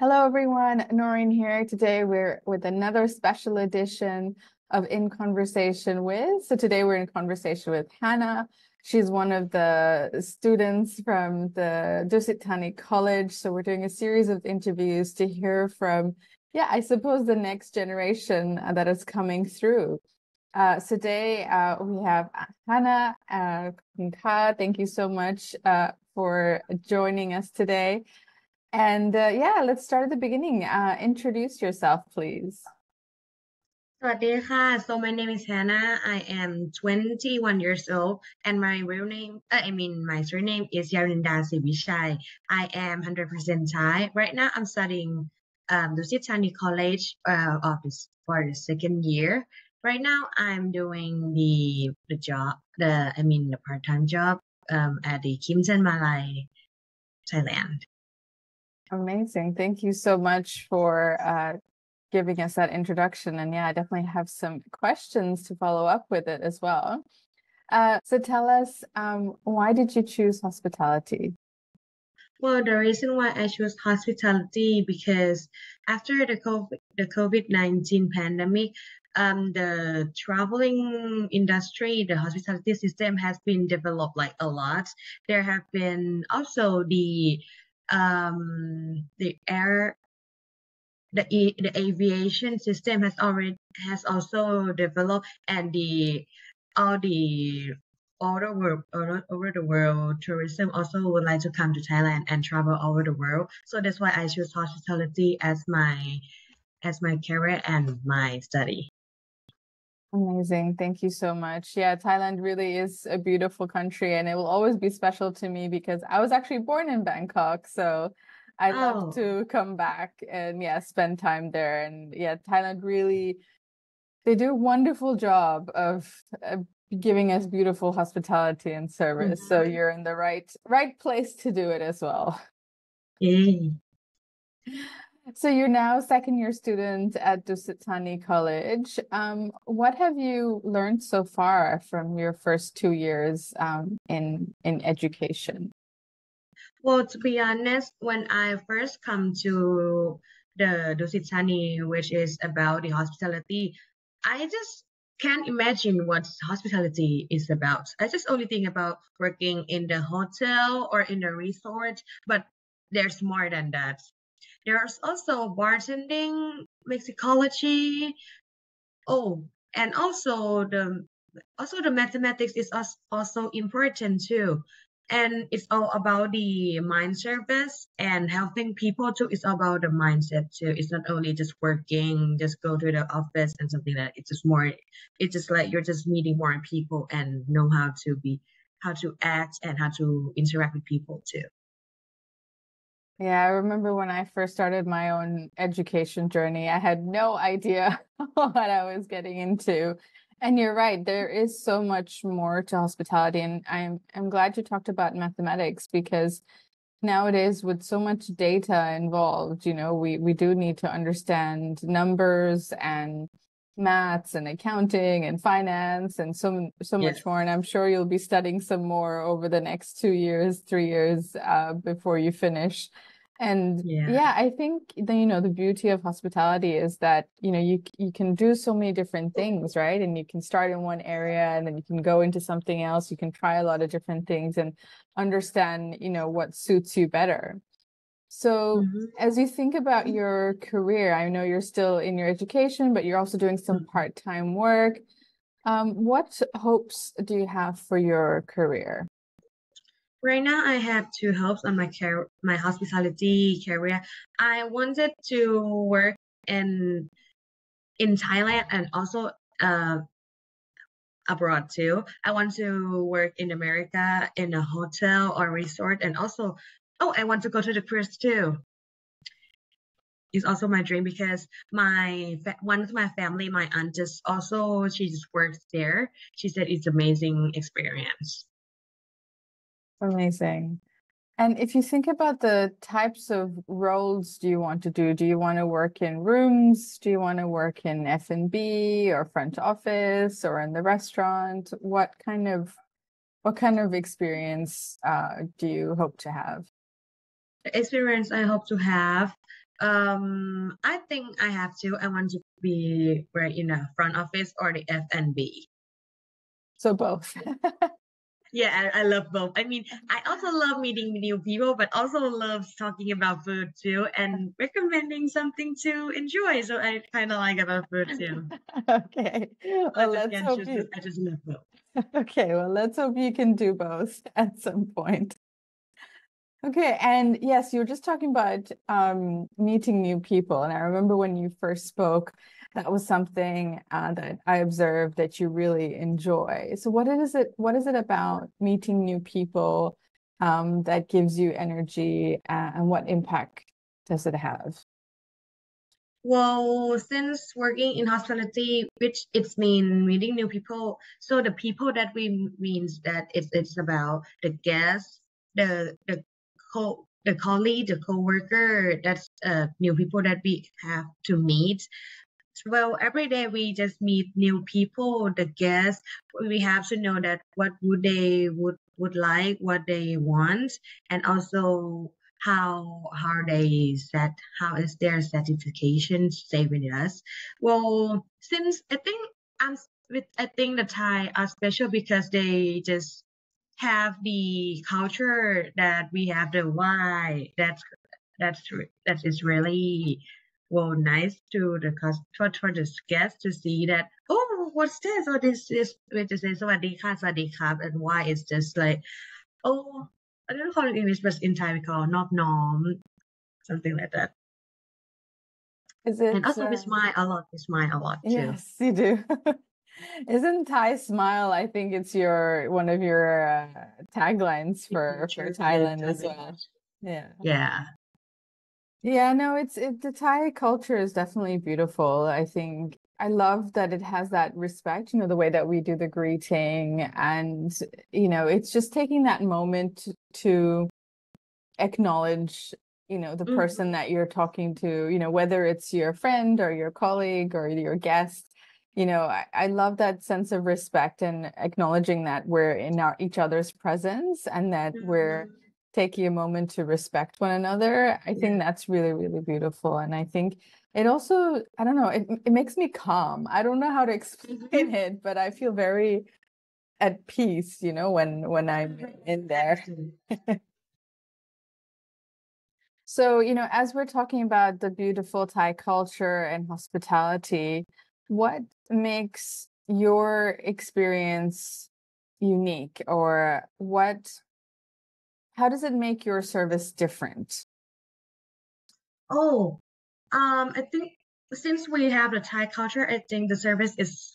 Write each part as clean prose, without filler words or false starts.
Hello, everyone. Noreen here. Today we're with another special edition of In Conversation With. So today we're in conversation with Hana. She's one of the students from the Dusit Thani College. So we're doing a series of interviews to hear from, I suppose the next generation that is coming through. Today we have Hana Ka. Thank you so much for joining us today. And let's start at the beginning. Introduce yourself, please. สวัสดีค่ะ So my name is Hannah. I am 21 years old and my real name, my surname is Yarinda Sivichai. I am 100% Thai. Right now I'm studying Dusit Thani College for the second year. Right now I'm doing the job, the part-time job at the Kimsan Malay, Thailand. Amazing. Thank you so much for giving us that introduction. And I definitely have some questions to follow up with it as well. So tell us, why did you choose hospitality? Well, the reason why I chose hospitality because after the COVID-19 pandemic, the traveling industry, the hospitality system has been developed like a lot. There have been also the air the aviation system has also developed, and the all the all over the world tourism also would like to come to Thailand and travel over the world. So that's why I choose hospitality as my career and my study. Amazing. Thank you so much. Yeah, Thailand really is a beautiful country, and it will always be special to me because I was actually born in Bangkok. So I love Oh, to come back and spend time there. And Thailand really, they do a wonderful job of giving us beautiful hospitality and service. So mhm. you're in the right place to do it as well. Yay. So you're now second year student at Dusit Thani College. What have you learned so far from your first 2 years in education? Well, to be honest, when I first come to the Dusit Thani, which is about the hospitality, I just can't imagine what hospitality is about. I just only think about working in the hotel or in the resort, but there's more than that. There's also bartending, mixology. Oh, and also the mathematics is also important too. And it's all about the mind service and helping people too. It's about the mindset too. It's not only just working, just go to the office and something like that. It's just like you're just meeting more people and know how to act and how to interact with people too. Yeah, I remember when I first started my own education journey, I had no idea what I was getting into. And you're right, there is so much more to hospitality. And I'm glad you talked about mathematics because nowadays with so much data involved, we do need to understand numbers and maths and accounting and finance and so much more. Yes. And I'm sure you'll be studying some more over the next 2 years, 3 years before you finish. And Yeah. I think the beauty of hospitality is that, you can do so many different things, right? And you can start in one area and then you can go into something else. You can try a lot of different things and understand, what suits you better. So Mhm. as you think about your career, I know you're still in your education, but you're also doing some part-time work. What hopes do you have for your career? Right now, I have two hopes on my hospitality career. I wanted to work in in Thailand and also uh, abroad too. I want to work in America in a hotel or resort, and also, oh, I want to go to the cruise too. It's also my dream because one of my family, my aunt, just also she just works there. She said it's amazing experience. Amazing. And if you think about the types of roles do you want to do you want to work in rooms? Do you want to work in F&B or front office or in the restaurant? What kind of experience do you hope to have? The experience I hope to have I think I have to. I want to be right in a front office or the F&B. So both. Yeah, I love both. I mean, I also love meeting new people, but also love talking about food too and recommending something to enjoy. So I kind of like about food too. Okay. I Well, just let's can't hope choose. you. I just love both. Okay, well, let's hope you can do both at some point. Okay, and yes, you were just talking about meeting new people, and I remember when you first spoke, that was something that I observed that you really enjoy. So what is it about meeting new people that gives you energy, and what impact does it have? Well, since working in hospitality, which it's mean meeting new people, so the people that we means that it's about the guests, the colleague, the coworker. That's new people that we have to meet. Well, every day we just meet new people, the guests. We have to know that what would they would like, what they want, and also how they set how is their satisfaction stay with us. Well, since I think I think the Thai are special because they just have the culture that we have the why. That is really well nice to the for the guests to see that, oh, what's this, or this is we just say sawadi ka, and why it's just like, oh, I don't call it in English, but in Thai we call knob nom, something like that. Is And it also we smile a lot too. yes, you do. Isn't Thai smile? I think it's your one of your taglines for Signature, yes, Thailand Thai as well. language. Yeah. Yeah. Yeah, no, the Thai culture is definitely beautiful. I think I love that it has that respect, the way that we do the greeting and it's just taking that moment to acknowledge, the person Mhm. that you're talking to, whether it's your friend or your colleague or your guest. I love that sense of respect and acknowledging that we're in each other's presence and that we're Mhm. taking a moment to respect one another. I think Yeah. that's really, really beautiful. And I think it also, I don't know, it makes me calm. I don't know how to explain Mhm. it, but I feel very at peace, when I'm in there. Exactly. So, as we're talking about the beautiful Thai culture and hospitality, what makes your experience unique, or how does it make your service different? Oh, I think since we have the Thai culture, I think the service is,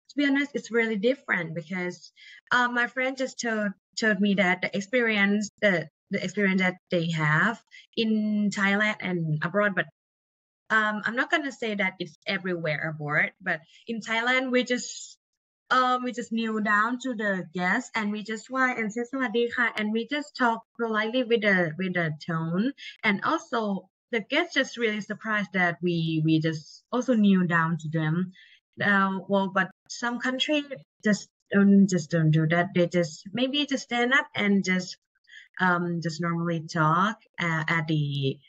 to be honest, it's really different because my friend just told me that the experience that they have in Thailand and abroad, but I'm not gonna say that it's everywhere abroad, but in Thailand we just kneel down to the guests and we just why and say sawadee ka, and we just talk politely with the tone, and also the guests just really surprised that we just also kneel down to them. Well, but some country just don't do that. They just maybe just stand up and just normally talk at the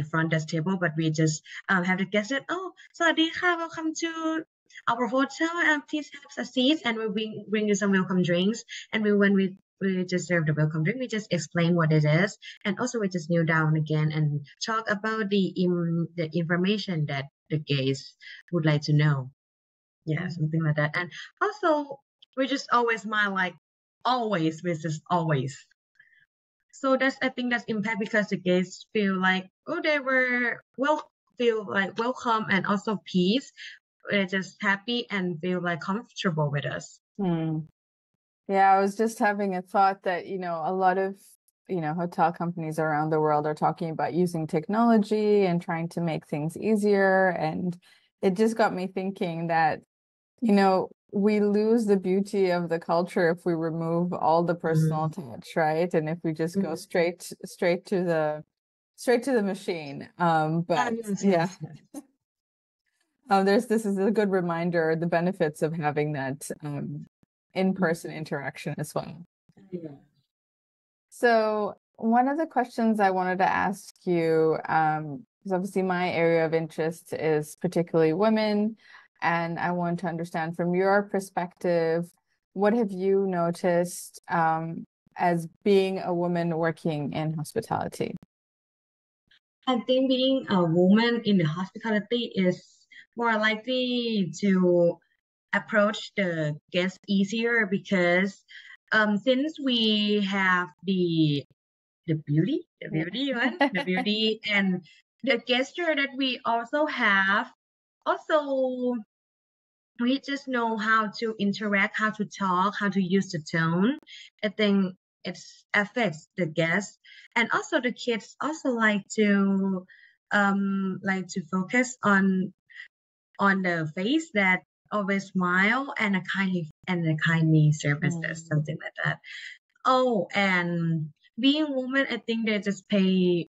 front desk table, but we just have the guest that, oh, sawasdee ka, welcome to our hotel, and please have a seat, and we bring you some welcome drinks, and we just serve the welcome drink, we just explain what it is, and also we just kneel down again and talk about the information that the guests would like to know. Yeah, something like that. And also we just always smile, like always, we just always. So that's I think that's impact because the guests feel like, oh, they were feel like welcome and also peace. They're just happy and feel like comfortable with us. Hmm. Yeah, I was just having a thought that, a lot of, hotel companies around the world are talking about using technology and trying to make things easier. And it just got me thinking that, we lose the beauty of the culture if we remove all the personal Mm. touch, right? And if we just go Mm. straight to the machine. But Yes, yeah, yes, yes. this is a good reminder, the benefits of having that in-person Mm. interaction as well. Yeah. So one of the questions I wanted to ask you, because obviously my area of interest is particularly women, and I want to understand from your perspective, what have you noticed as being a woman working in hospitality? I think being a woman in the hospitality is more likely to approach the guests easier because since we have the Yeah. beauty one, the beauty and the gesture that we also have, also we just know how to interact, how to talk, how to use the tone. I think it affects the guests, and also the kids also like to focus on the face that always smile and a kindly services, Mm, something like that. Oh, and being woman, I think they just pay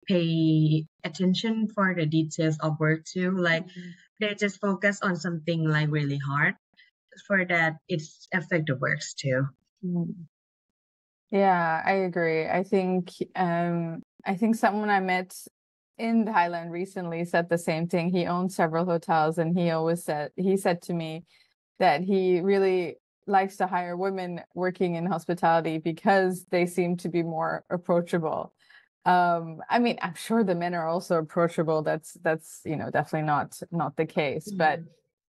attention for the details of work too. Like mm, they just focus on something like really hard. For that, it's affect the works too. mm. Yeah, I agree. I think someone I met in Thailand recently said the same thing. He owns several hotels, and he said to me that he really likes to hire women working in hospitality because they seem to be more approachable. I mean, I'm sure the men are also approachable. That's, definitely not the case. But Mm.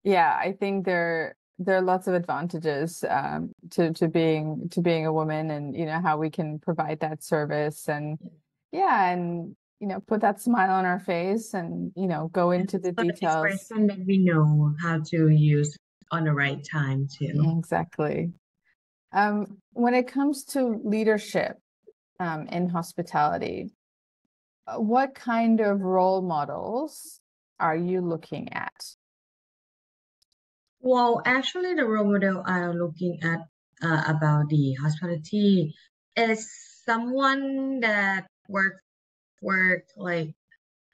yeah, I think there are lots of advantages to being a woman, and how we can provide that service, and yeah, and put that smile on our face, and go into the So the details. expression that we know how to use on the right time too. Exactly. When it comes to leadership in hospitality, what kind of role models are you looking at? Well, actually, the role model I'm looking at about the hospitality is someone that work like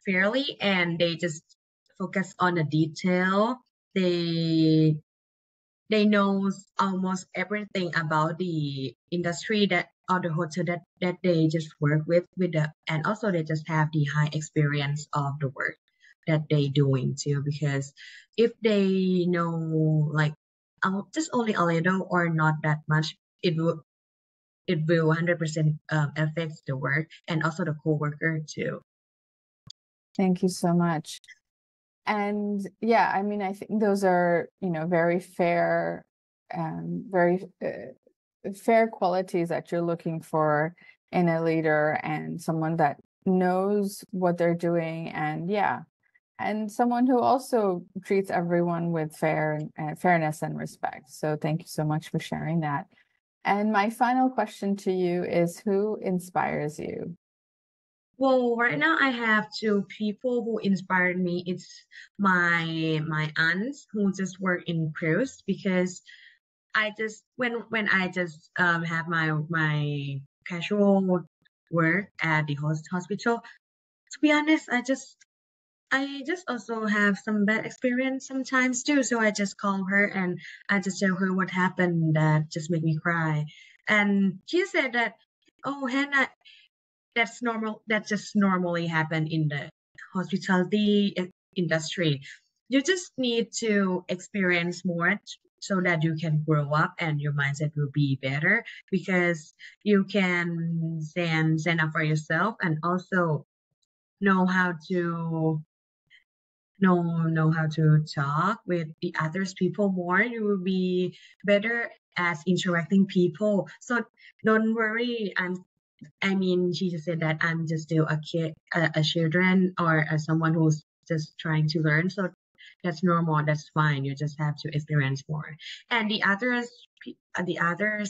fairly and they just focus on the detail. They they knows almost everything about the industry that or the hotel that they just work with the and also they just have the high experience of the work that they doing too because if they know like just only a little or not that much it will 100% affect the work and also the co-worker too. Thank you so much. And yeah, I mean, I think those are, very fair qualities that you're looking for in a leader, and someone that knows what they're doing, and yeah, and someone who also treats everyone with fairness and respect. So thank you so much for sharing that. And my final question to you is, who inspires you? Well, right now I have two people who inspired me. It's my aunts who just work in cruise because I just when I just have my casual work at the hospital. To be honest, I just also have some bad experience sometimes too. So I just call her and I just tell her what happened that just made me cry. And she said that, oh Hannah, that's normal. That just normally happen in the hospitality industry. You just need to experience more so that you can grow up and your mindset will be better because you can stand up for yourself and also know how to know how to talk with the others people more. You will be better at interacting people. So don't worry. I mean, she just said that I'm just still a kid, a children, or someone who's just trying to learn. So that's normal. That's fine. You just have to experience more. And the others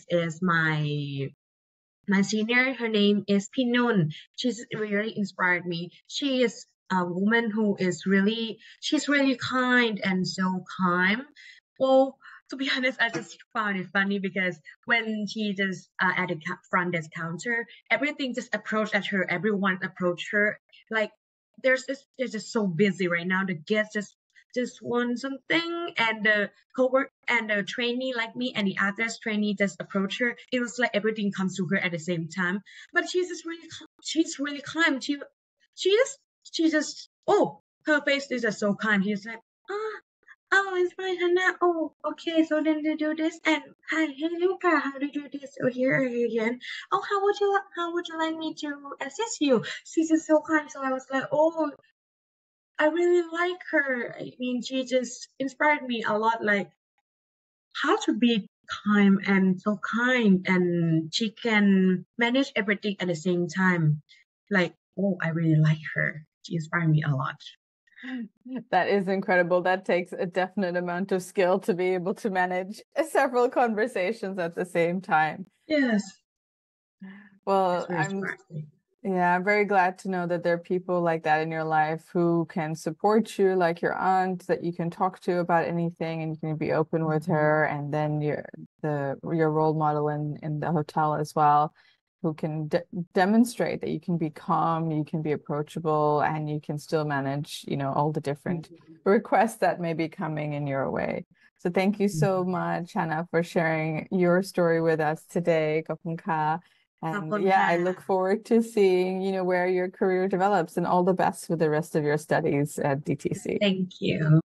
is my senior. Her name is Pinun. She's really inspired me. She is a woman who is she's really kind and so calm. Well, to be honest, I just found it funny because when she just at the front desk counter, everything just approached at her. Everyone approached her. Like they're just so busy right now. The guests just want something, and the coworker and the trainee like me and the others trainee just approach her. It was like everything comes to her at the same time. But she's really calm. She is she just oh, her face is just so kind. He's like, ah, oh, it's fine, Hannah. Oh, okay. So then to do this, and hi, hey, Luca, how do you do this? Oh, here are you again. Oh, how would you like me to assist you? She's just so kind. So I was like, oh, I really like her. I mean, she just inspired me a lot. Like how to be kind and so kind, and she can manage everything at the same time. Like, oh, I really like her. She inspired me a lot. That is incredible. That takes a definite amount of skill to be able to manage several conversations at the same time. Yes, that's Well, very inspiring. I'm very glad to know that there are people like that in your life who can support you, like your aunt, that you can talk to about anything and you can be open with her, and then your role model in the hotel as well, who can demonstrate that you can be calm, you can be approachable, and you can still manage, all the different requests that may be coming in your way. So thank you so much, Hannah, for sharing your story with us today.ขอบคุณค่ะ. ขอบ And คุณ yeah, ค่ะ I look forward to seeing, where your career develops, and all the best with the rest of your studies at DTC. Thank you